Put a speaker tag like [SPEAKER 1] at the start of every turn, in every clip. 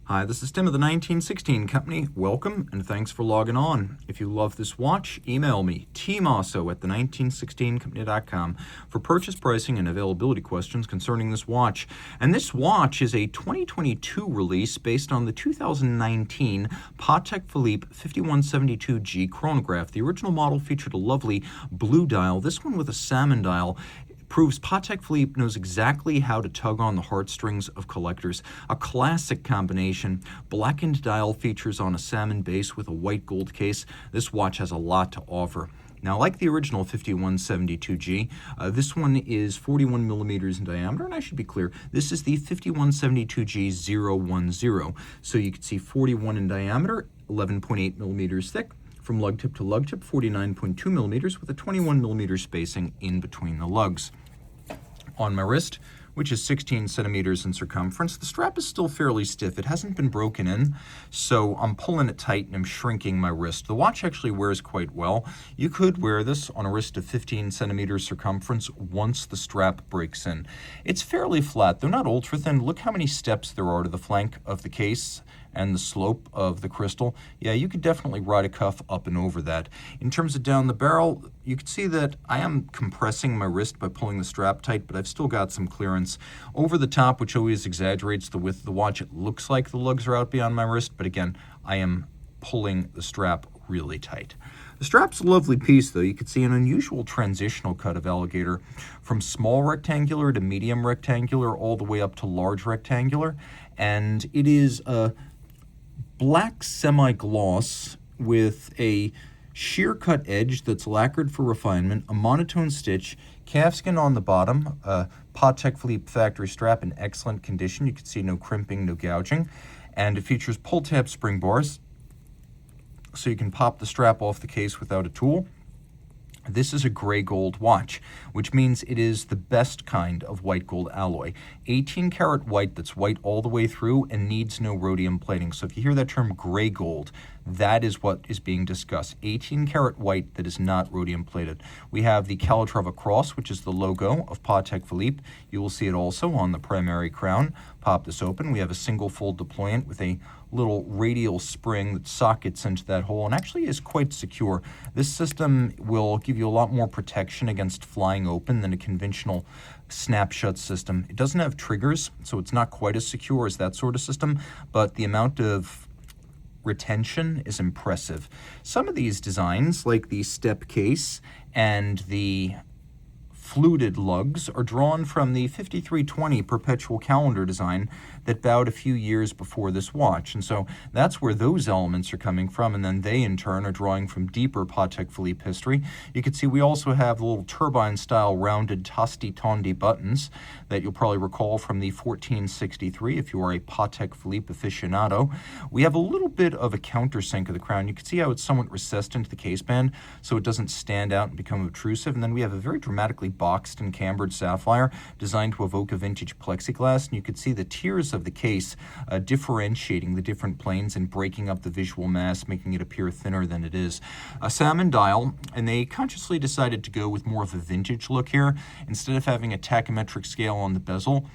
[SPEAKER 1] Hi, this is Tim of the 1916 Company. Welcome and thanks for logging on. If you love this watch, email me, Team Mosso at the1916company.com for purchase pricing and availability questions concerning this watch. And this watch is a 2022 release based on the 2019 Patek Philippe 5172G Chronograph. The original model featured a lovely blue dial, this one with a salmon dial. Proves Patek Philippe knows exactly how to tug on the heartstrings of collectors. A classic combination. Blackened dial features on a salmon base with a white gold case. This watch has a lot to offer. Now, like the original 5172G, this one is 41 millimeters in diameter, and I should be clear, this is the 5172G-010. So you can see 41 in diameter, 11.8 millimeters thick. From lug tip to lug tip, 49.2 millimeters with a 21 millimeter spacing in between the lugs. On my wrist, which is 16 centimeters in circumference, the strap is still fairly stiff. It hasn't been broken in, so I'm pulling it tight and I'm shrinking my wrist. The watch actually wears quite well. You could wear this on a wrist of 15 centimeters circumference once the strap breaks in. It's fairly flat, though not ultra thin. Look how many steps there are to the flank of the case and the slope of the crystal. Yeah, you could definitely ride a cuff up and over that. In terms of down the barrel, you can see that I am compressing my wrist by pulling the strap tight, but I've still got some clearance. Over the top, which always exaggerates the width of the watch, it looks like the lugs are out beyond my wrist, but again, I am pulling the strap really tight. The strap's a lovely piece, though. You can see an unusual transitional cut of alligator from small rectangular to medium rectangular all the way up to large rectangular, and it is a black semi-gloss with a sheer cut edge that's lacquered for refinement, a monotone stitch, calfskin on the bottom, Patek Philippe factory strap in excellent condition. You can see no crimping, no gouging, and it features pull-tab spring bars, so you can pop the strap off the case without a tool. This is a gray gold watch, which means it is the best kind of white gold alloy. 18 karat white that's white all the way through and needs no rhodium plating. So if you hear that term gray gold, that is what is being discussed. 18 karat white that is not rhodium plated. We have the Calatrava Cross, which is the logo of Patek Philippe. You will see it also on the primary crown. Pop this open. We have a single fold deployant with a little radial spring that sockets into that hole and actually is quite secure. This system will give you a lot more protection against flying open than a conventional snap-shut system. It doesn't have triggers, so it's not quite as secure as that sort of system, but the amount of retention is impressive. Some of these designs, like the step case and the fluted lugs, are drawn from the 5320 perpetual calendar design that bowed a few years before this watch. And so that's where those elements are coming from, and then they in turn are drawing from deeper Patek Philippe history. You can see we also have the little turbine-style rounded tasti-tondi buttons that you'll probably recall from the 1463 if you are a Patek Philippe aficionado. We have a little bit of a countersink of the crown. You can see how it's somewhat recessed into the caseband so it doesn't stand out and become obtrusive. And then we have a very dramatically boxed and cambered sapphire designed to evoke a vintage plexiglass, and you can see the tiers of the case differentiating the different planes and breaking up the visual mass, making it appear thinner than it is. A salmon dial, and they consciously decided to go with more of a vintage look here. Instead of having a tachymetric scale on the bezel,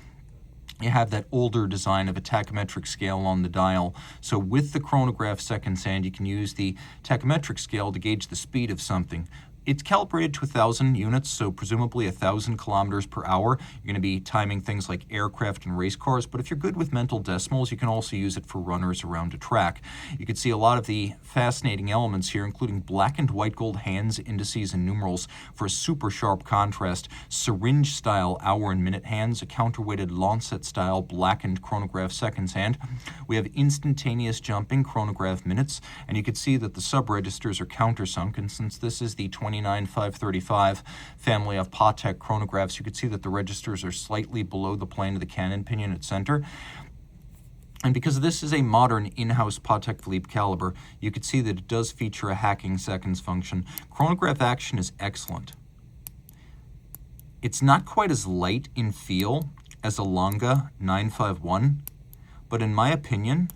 [SPEAKER 1] you have that older design of a tachymetric scale on the dial. So with the chronograph seconds hand, you can use the tachymetric scale to gauge the speed of something. It's calibrated to 1,000 units, so presumably 1,000 kilometers per hour. You're going to be timing things like aircraft and race cars, but if you're good with mental decimals, you can also use it for runners around a track. You can see a lot of the fascinating elements here, including black and white gold hands, indices, and numerals for a super sharp contrast, syringe-style hour and minute hands, a counterweighted lancet-style blackened chronograph seconds hand. We have instantaneous jumping chronograph minutes, and you can see that the sub-registers are countersunk, and since this is the 29535 family of Patek chronographs, you can see that the registers are slightly below the plane of the cannon pinion at center. And because this is a modern in-house Patek Philippe caliber, you can see that it does feature a hacking seconds function. Chronograph action is excellent. It's not quite as light in feel as a Lange 951, but in my opinion,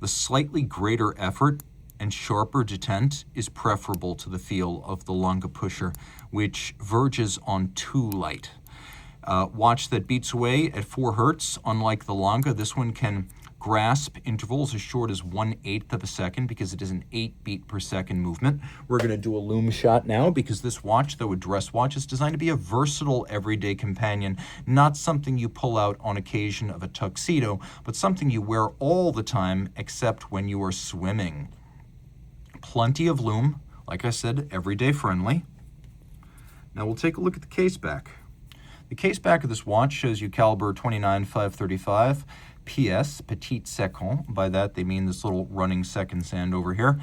[SPEAKER 1] the slightly greater effort and sharper detent is preferable to the feel of the Lange pusher, which verges on too light. Watch that beats away at 4 hertz. Unlike the Lange, this one can grasp intervals as short as 1/8 of a second because it is an 8 beat per second movement. We're going to do a loom shot now because this watch, though a dress watch, is designed to be a versatile everyday companion, not something you pull out on occasion of a tuxedo, but something you wear all the time except when you are swimming. Plenty of loom, like I said, everyday friendly. Now we'll take a look at the case back. The case back of this watch shows you caliber 29-535. PS, Petit Second. By that, they mean this little running second sand over here.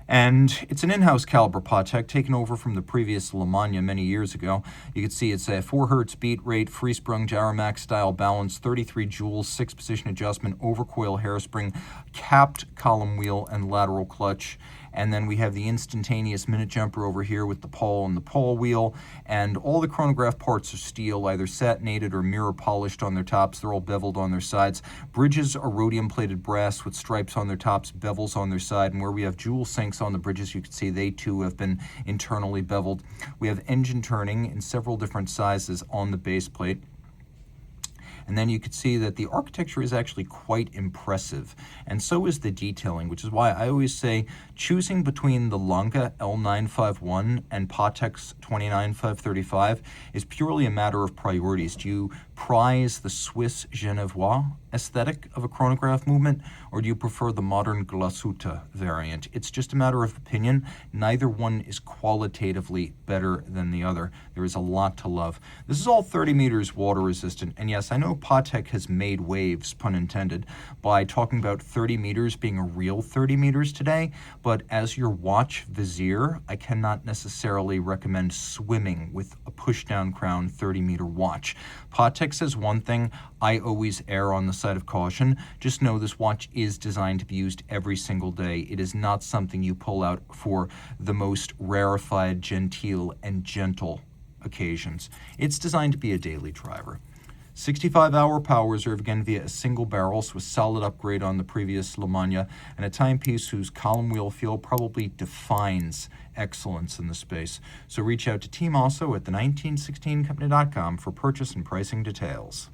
[SPEAKER 1] And it's an in-house caliber Patek taken over from the previous Lemania many years ago. You can see it's a 4 hertz beat rate, free-sprung Gyromax style balance, 33 jewels, 6-position adjustment, overcoil hairspring, capped column wheel, and lateral clutch. And then we have the instantaneous minute jumper over here with the pawl and the pawl wheel. And all the chronograph parts are steel, either satinated or mirror polished on their tops. They're all beveled on their sides. Bridges are rhodium-plated brass with stripes on their tops, bevels on their side. And where we have jewel sinks on the bridges, you can see they too have been internally beveled. We have engine turning in several different sizes on the base plate. And then you can see that the architecture is actually quite impressive, and so is the detailing, which is why I always say choosing between the Lange L951 and Patek's 29535 is purely a matter of priorities. Do you prize the Swiss Genevois aesthetic of a chronograph movement, or do you prefer the modern Glashütte variant? It's just a matter of opinion. Neither one is qualitatively better than the other. There is a lot to love. This is all 30 meters water resistant, and yes, I know Patek has made waves, pun intended, by talking about 30 meters being a real 30 meters today, but as your watch vizier, I cannot necessarily recommend swimming with a push-down crown 30-meter watch. Patek says one thing, I always err on the side of caution. Just know this watch is designed to be used every single day. It is not something you pull out for the most rarefied, genteel, and gentle occasions. It's designed to be a daily driver. 65-hour power reserve, again via a single barrel, so a solid upgrade on the previous Lemania, and a timepiece whose column wheel feel probably defines excellence in the space. So reach out to Team Mosso at the1916company.com for purchase and pricing details.